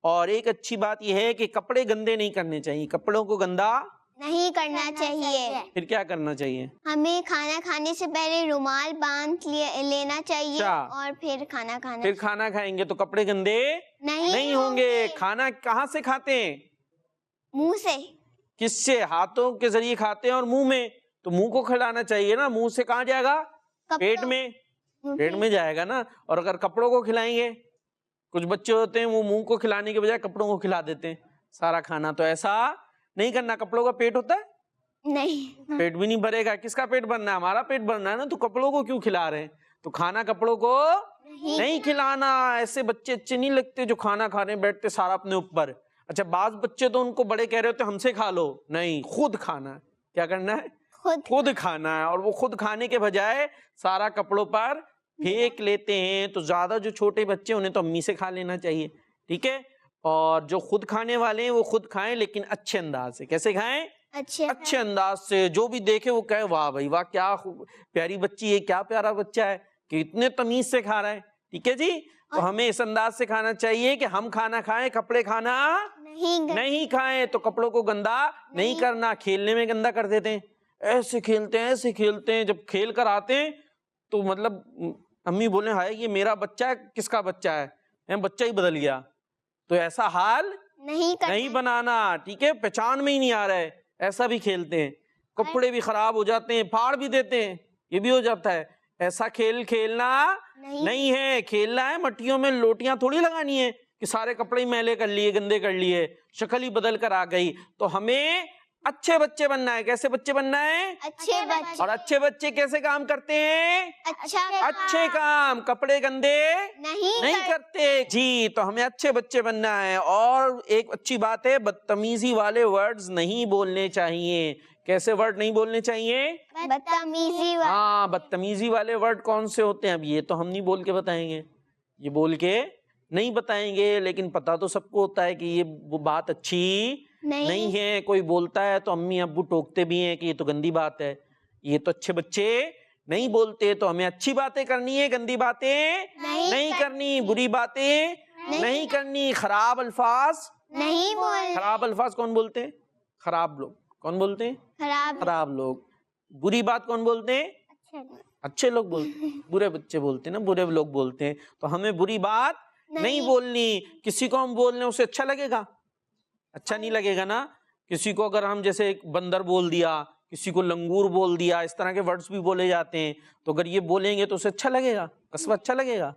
اور ایک اچھی بات یہ ہے کہ کپڑے گندے نہیں کرنے چاہیے. کپڑوں کو گندا نہیں کرنا چاہیے. پھر کیا کرنا چاہیے؟ ہمیں کھانا کھانے سے پہلے رومال باندھ لینا چاہیے. اور پھر کھانا کھانا. پھر کھانا کھائیں گے تو کپڑے گندے نہیں ہوں گے. کھانا کہاں سے کھاتے ہیں؟ منہ سے. کس سے؟ ہاتھوں کے ذریعے کھاتے ہیں اور منہ میں. تو منہ کو کھلانا چاہیے نا. منہ سے کہاں جائے گا؟ پیٹ میں. پیٹ میں جائے گا نا. اور اگر کپڑوں کو کھلائیں گے، کچھ بچے ہوتے ہیں وہ منہ کو کھلانے کے بجائے کپڑوں کو کھلا دیتے ہیں سارا کھانا. تو ایسا نہیں کرنا. کپڑوں کا پیٹ ہوتا ہے؟ نہیں. پیٹ بھی نہیں بھرے گا. کس کا پیٹ بھرنا ہے؟ ہمارا پیٹ بھرنا ہے نا. تو کپڑوں کو کیوں کھلا رہے ہیں؟ تو کھانا کپڑوں کو نہیں کھلانا. ایسے بچے اچھے نہیں لگتے جو کھانا کھانے بیٹھتے سارا اپنے اوپر. اچھا بعض بچے تو ان کو بڑے کہہ رہے ہوتے ہم سے کھا لو. نہیں، خود کھانا. کیا کرنا ہے؟ خود کھانا ہے. اور وہ خود کھانے کے بجائے سارا کپڑوں پر پھینک لیتے ہیں. تو زیادہ جو چھوٹے بچے انہیں تو امی سے کھا لینا چاہیے, ٹھیک ہے. اور جو خود کھانے والے ہیں وہ خود کھائیں, لیکن اچھے انداز سے. کیسے کھائیں؟ اچھے انداز سے. جو بھی دیکھے وہ کہے واہ بھائی واہ, کیا پیاری بچی ہے, کیا پیارا بچہ ہے کہ اتنے تمیز سے کھا رہا ہے. ٹھیک ہے جی. تو ہمیں اس انداز سے کھانا چاہیے کہ ہم کھانا کھائیں, کپڑے کھانا نہیں کھائیں. تو کپڑوں کو گندا نہیں کرنا. کھیلنے میں گندا کر دیتے ہیں, ایسے کھیلتے ہیں ایسے کھیلتے ہیں. جب کھیل کر آتے ہیں تو مطلب امی بولیں ہائے یہ میرا بچہ ہے, کس کا بچہ ہے, بچہ ہی بدل گیا. تو ایسا حال نہیں بنانا, ٹھیک ہے. پہچان میں ہی نہیں آ رہا ہے, ایسا بھی کھیلتے ہیں. کپڑے بھی خراب ہو جاتے ہیں, پھاڑ بھی دیتے ہیں, یہ بھی ہو جاتا ہے. ایسا کھیل کھیلنا نہیں ہے. کھیلنا ہے مٹیوں میں لوٹیاں تھوڑی لگانی ہے کہ سارے کپڑے ہی میلے کر لیے, گندے کر لیے, شکل ہی بدل کر آ گئی. تو ہمیں اچھے بچے بننا ہے. کیسے بچے بننا ہے؟ اور اچھے بچے کیسے کام کرتے ہیں؟ اچھے کام, کپڑے گندے نہیں کرتے جی. تو ہمیں اچھے بچے بننا ہے. اور ایک اچھی بات ہے, بدتمیزی والے ورڈز نہیں بولنے چاہیے. کیسے ورڈ نہیں بولنے چاہیے؟ ہاں, بدتمیزی والے ورڈ کون سے ہوتے ہیں؟ اب یہ تو ہم نہیں بول کے بتائیں گے, یہ بول کے نہیں بتائیں گے, لیکن پتا تو سب کو ہوتا ہے کہ یہ وہ بات اچھی نہیں ہے. کوئی بولتا ہے تو امی ابو ٹوکتے بھی ہیں کہ یہ تو گندی بات ہے, یہ تو اچھے بچے نہیں بولتے. تو ہمیں اچھی باتیں کرنی ہے, گندی باتیں نہیں کرنی, بری باتیں نہیں کرنی, خراب الفاظ نہیں بول. خراب الفاظ کون بولتے ہیں؟ خراب لوگ. کون بولتے ہیں؟ خراب لوگ. بری بات کون بولتے ہیں؟ اچھے لوگ بولتے ہیں. برے بچے بولتے ہیں نا, برے لوگ بولتے ہیں. تو ہمیں بری بات نہیں بولنی. کسی کو ہم بول لیں اسے اچھا لگے گا؟ اچھا نہیں لگے گا نا. کسی کو اگر ہم جیسے بندر بول دیا, کسی کو لنگور بول دیا, اس طرح کے ورڈز بھی بولے جاتے ہیں. تو اگر یہ بولیں گے تو اسے اچھا لگے گا؟ قصبہ اچھا لگے گا؟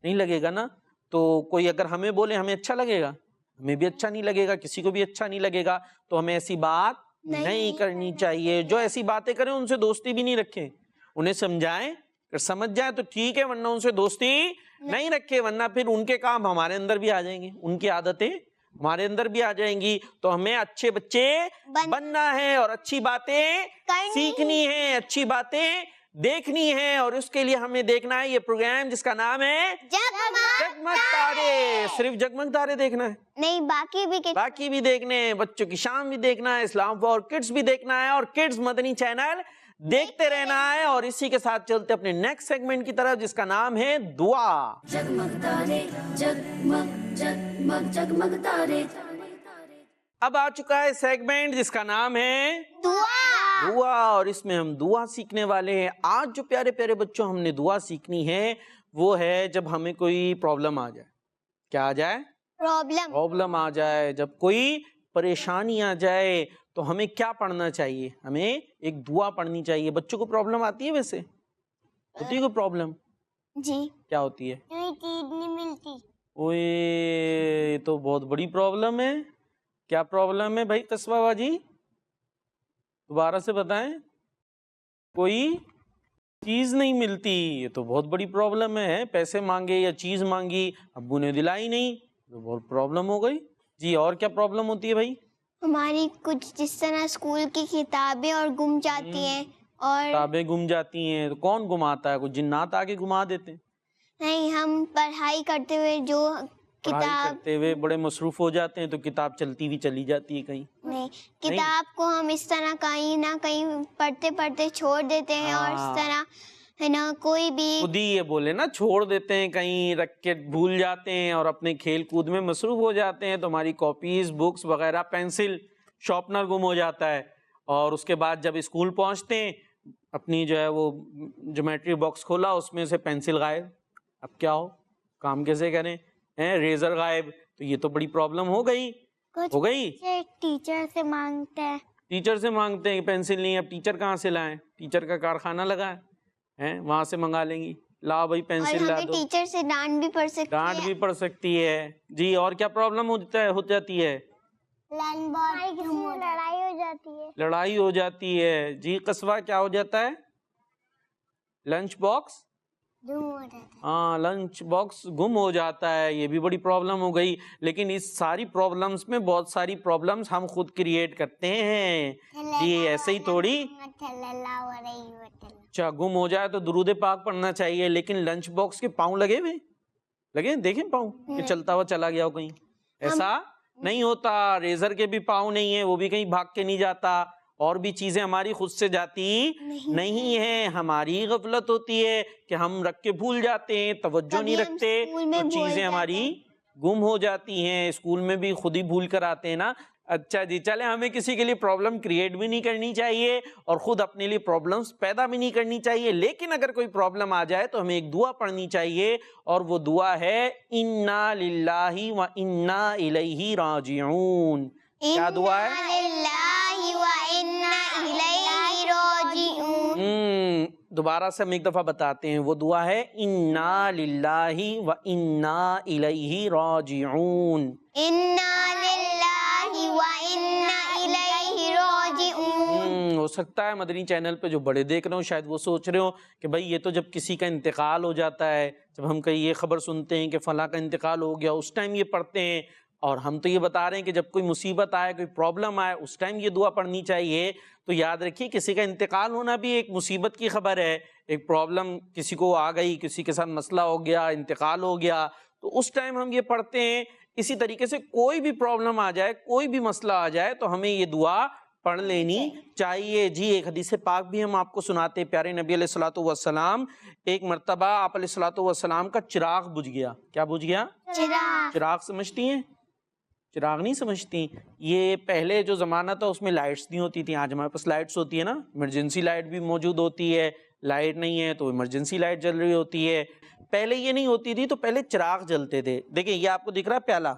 نہیں لگے گا نا. تو کوئی اگر ہمیں بولے ہمیں اچھا لگے گا؟ ہمیں بھی اچھا نہیں لگے گا, کسی کو بھی اچھا نہیں لگے گا. تو ہمیں ایسی بات نہیں کرنی چاہیے. جو ایسی باتیں کریں ان سے دوستی بھی نہیں رکھیں. انہیں سمجھائیں, اگر سمجھ جائیں تو ٹھیک ہے, ورنہ ان سے دوستی نہیں رکھے. ورنہ پھر ان کے کام ہمارے اندر بھی آ جائیں گے, ان کی عادتیں ہمارے اندر بھی آ جائیں گی. تو ہمیں اچھے بچے بننا ہے اور اچھی باتیں سیکھنی ہے, اچھی باتیں دیکھنی ہے. اور اس کے لیے ہمیں دیکھنا ہے یہ پروگرام جس کا نام ہے جگمگ تارے. صرف جگمگ تارے دیکھنا ہے؟ نہیں, باقی بھی دیکھنے ہیں. بچوں کی شام بھی دیکھنا ہے, اسلام فار کڈز بھی دیکھنا ہے, اور کڈز مدنی چینل دیکھتے رہنا ہے. اور اسی کے ساتھ چلتے اپنے نیکسٹ سیگمنٹ کی طرف جس کا نام ہے دعا. جگمگ تارے جگمگ جگمگ جگمگ تارے. اب آ چکا ہے سیگمنٹ جس کا نام ہے دعا, اور اس میں ہم دعا سیکھنے والے ہیں. آج جو پیارے پیارے بچوں ہم نے دعا سیکھنی ہے وہ ہے جب ہمیں کوئی پرابلم آ جائے. کیا آ جائے؟ پرابلم آ جائے. جب کوئی پریشانی آ جائے تو ہمیں کیا پڑھنا چاہیے؟ ہمیں ایک دعا پڑھنی چاہیے. بچوں کو پرابلم آتی ہے؟ ویسے ہوتی ہے کوئی پرابلم؟ جی. کیا ہوتی ہے؟ کوئی چیز نہیں ملتی. اوئے, یہ تو بہت بڑی پرابلم ہے. کیا پرابلم ہے بھائی قصبہ باجی؟ دوبارہ سے بتائیں. کوئی چیز نہیں ملتی, یہ تو بہت بڑی پرابلم ہے. پیسے مانگے یا چیز مانگی, ابو نے دلائی نہیں, تو بہت پرابلم ہو گئی. جی, اور کیا پرابلم ہوتی ہے بھائی؟ ہماری کچھ جس طرح اسکول کی کتابیں اور گم جاتی ہیں. اور کتابیں گم جاتی ہیں, تو کون گماتا ہے؟ کچھ جنات آگے گما دیتے ہیں؟ نہیں, ہم پڑھائی کرتے ہوئے جو پڑھائی کرتے ہوئے بڑے مصروف ہو جاتے ہیں تو کتاب چلتی ہوئی چلی جاتی ہے کہیں. نہیں, کتاب کو ہم اس طرح کہیں نہ کہیں پڑھتے پڑھتے چھوڑ دیتے ہیں. اور اس طرح ہے نا, کوئی بھی خود ہی یہ بولے نا, چھوڑ دیتے ہیں, کہیں رکھ کے بھول جاتے ہیں اور اپنے کھیل کود میں مصروف ہو جاتے ہیں. تو ہماری کاپیز, بکس وغیرہ, پینسل, شارپنر گم ہو جاتا ہے. اور اس کے بعد جب اسکول پہنچتے ہیں, اپنی جو ہے وہ جیومیٹری باکس کھولا, اس میں سے پینسل غائب. اب کیا ہو, کام کیسے کریں؟ ریزر غائب. تو یہ تو بڑی پرابلم ہو گئی. ٹیچر سے مانگتے ہیں. ٹیچر سے مانگتے ہیں کہ پینسل نہیں. اب ٹیچر کہاں سے لائیں؟ ٹیچر کا کارخانہ لگا ہے, وہاں سے منگا لیں گی. لا بھائی پینسل لا دو. ٹیچر سے ڈانٹ بھی پڑ سکتی ہے. جی, اور کیا پرابلم ہو جاتی ہے؟ لڑائی ہو جاتی ہے. جی قصبہ, کیا ہو جاتا ہے؟ لنچ باکس ہاں لنچ باکس گم ہو جاتا ہے، یہ بھی بڑی پرابلم ہو گئی. لیکن اس ساری پرابلمس میں بہت ساری پرابلمس ہم خود کریٹ کرتے ہیں. جی ایسے ہی تھوڑی. اچھا گم ہو جائے تو درود پاک پڑھنا چاہیے، لیکن لنچ باکس کے پاؤں لگے ہوئے لگے دیکھیں پاؤں کہ چلتا ہوا چلا گیا ہو کہیں، ایسا نہیں ہوتا. ریزر کے بھی پاؤں نہیں ہیں، وہ بھی کہیں بھاگ کے نہیں جاتا. اور بھی چیزیں ہماری خود سے جاتی نہیں ہیں، ہماری غفلت ہوتی ہے کہ ہم رکھ کے بھول جاتے ہیں، توجہ نہیں رکھتے تو چیزیں ہماری گم ہو جاتی ہیں. اسکول میں بھی خود ہی بھول کر آتے ہیں نا. اچھا جی چلے، ہمیں کسی کے لیے پرابلم کریٹ بھی نہیں کرنی چاہیے اور خود اپنے لیے پرابلمز پیدا بھی نہیں کرنی چاہیے. لیکن اگر کوئی پرابلم آ جائے تو ہمیں ایک دعا پڑھنی چاہیے، اور وہ دعا ہے انا للہ و انا الیہ راجعون. کیا دعا ہے؟ دوبارہ سے ہم ایک دفعہ بتاتے ہیں. وہ دعا ہے انا للہ و انا الیہ راجعون. ہو سکتا ہے مدنی چینل پہ جو بڑے دیکھ رہے ہو شاید وہ سوچ رہے ہو کہ بھائی یہ تو جب کسی کا انتقال ہو جاتا ہے، جب ہم کہیں یہ خبر سنتے ہیں کہ فلاں کا انتقال ہو گیا اس ٹائم یہ پڑھتے ہیں. اور ہم تو یہ بتا رہے ہیں کہ جب کوئی مصیبت آئے، کوئی پرابلم آئے، اس ٹائم یہ دعا پڑھنی چاہیے. تو یاد رکھیے کسی کا انتقال ہونا بھی ایک مصیبت کی خبر ہے، ایک پرابلم کسی کو آ گئی، کسی کے ساتھ مسئلہ ہو گیا، انتقال ہو گیا، تو اس ٹائم ہم یہ پڑھتے ہیں. اسی طریقے سے کوئی بھی پرابلم آ جائے، کوئی بھی مسئلہ آ جائے تو ہمیں یہ دعا پڑھ لینی چاہیے. جی ایک حدیث پاک بھی ہم آپ کو سناتے. پیارے نبی علیہ الصلوۃ والسلام ایک مرتبہ آپ علیہ الصلوۃ والسلام کا چراغ بجھ گیا. کیا بجھ گیا؟ چراغ سمجھتی ہیں؟ چراغ نہیں سمجھتی؟ یہ پہلے جو زمانہ تھا اس میں لائٹس نہیں ہوتی تھیں. آج ہمارے پاس لائٹس ہوتی ہے نا، ایمرجنسی لائٹ بھی موجود ہوتی ہے. لائٹ نہیں ہے تو ایمرجنسی لائٹ جل رہی ہوتی ہے. پہلے یہ نہیں ہوتی تھی، تو پہلے چراغ جلتے تھے. دیکھیں یہ آپ کو دکھ رہا ہے پیالہ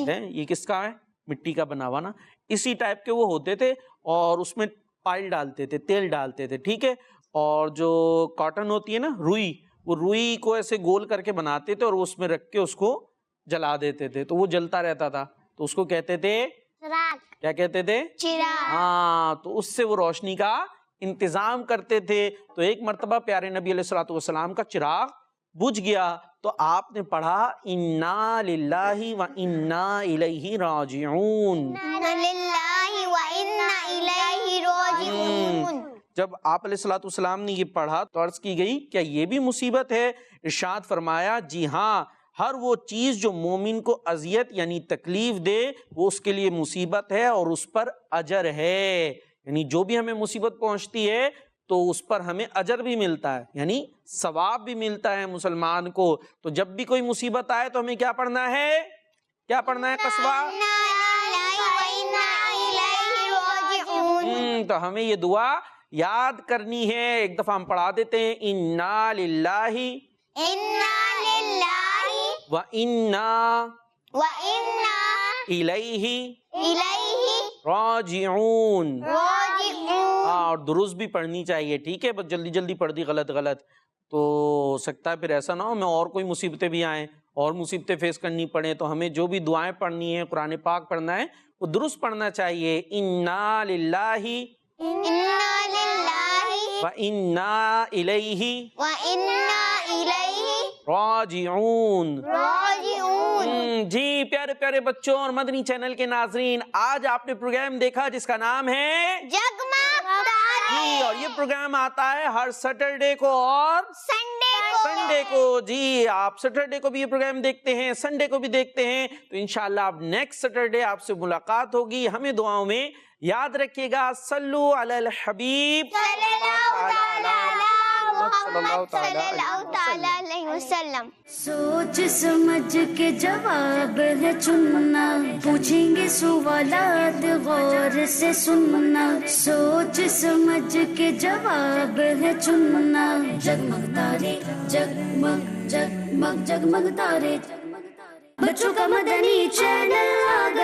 ہے، یہ کس کا ہے؟ مٹی کا بنا ہوا نا. اسی ٹائپ کے وہ ہوتے تھے اور اس میں آئل ڈالتے تھے، تیل ڈالتے تھے، ٹھیک ہے. اور جو کاٹن ہوتی ہے نا، روئی، وہ روئی کو ایسے گول کر کے بناتے تھے اور اس میں رکھ کے اس کو جلا دیتے تھے تو وہ جلتا رہتا تھا. تو اس کو کہتے تھے چراغ. کیا کہتے تھے؟ چراغ. ہاں، تو اس سے وہ روشنی کا انتظام کرتے تھے. تو ایک مرتبہ پیارے نبی علیہ الصلوۃ والسلام کا چراغ بجھ گیا تو آپ نے پڑھا انا للہ و انا الیہ راجعون. جب آپ علیہ الصلوۃ والسلام نے یہ پڑھا تو عرض کی گئی کیا یہ بھی مصیبت ہے؟ ارشاد فرمایا جی ہاں، ہر وہ چیز جو مومن کو اذیت یعنی تکلیف دے وہ اس کے لیے مصیبت ہے اور اس پر اجر ہے. یعنی جو بھی ہمیں مصیبت پہنچتی ہے تو اس پر ہمیں اجر بھی ملتا ہے، یعنی ثواب بھی ملتا ہے مسلمان کو. تو جب بھی کوئی مصیبت آئے تو ہمیں کیا پڑھنا ہے؟ کیا پڑھنا ہے قصبہ؟ تو ہمیں یہ دعا یاد کرنی ہے. ایک دفعہ ہم پڑھا دیتے ہیں انا للہ و انا الیہ راجعون. اور درست بھی پڑھنی چاہیے، ٹھیک ہے. بس جلدی جلدی پڑھ دی غلط تو ہو سکتا ہے پھر ایسا نہ ہو ہمیں اور کوئی مصیبتیں بھی آئیں اور مصیبتیں فیس کرنی پڑیں. تو ہمیں جو بھی دعائیں پڑھنی ہیں، قرآن پاک پڑھنا ہے، وہ درست پڑھنا چاہیے. انا للہ و انا الیہ راجعون. جی پیارے پیارے بچوں اور مدنی چینل کے ناظرین، آج آپ نے پروگرام دیکھا جس کا نام ہے جگمگ تارے. جی، اور یہ پروگرام آتا ہے ہر سیٹرڈے کو اور سنڈے کو. جی آپ سیٹرڈے کو بھی یہ پروگرام دیکھتے ہیں، سنڈے کو بھی دیکھتے ہیں. تو انشاءاللہ اب نیکسٹ سیٹرڈے آپ سے ملاقات ہوگی. ہمیں دعاؤں میں یاد رکھیے گا. صلو علی الحبیب صلی اللہ تعالی علیہ وسلم. سوچ سمجھ کے جواب ہے چننا، پوچھیں گے سوالات غور سے سننا. سوچ سمجھ کے جواب ہے چننا. جگمگ تارے جگمگ جگمگ جگمگ تارے، بچوں کا مدنی چینل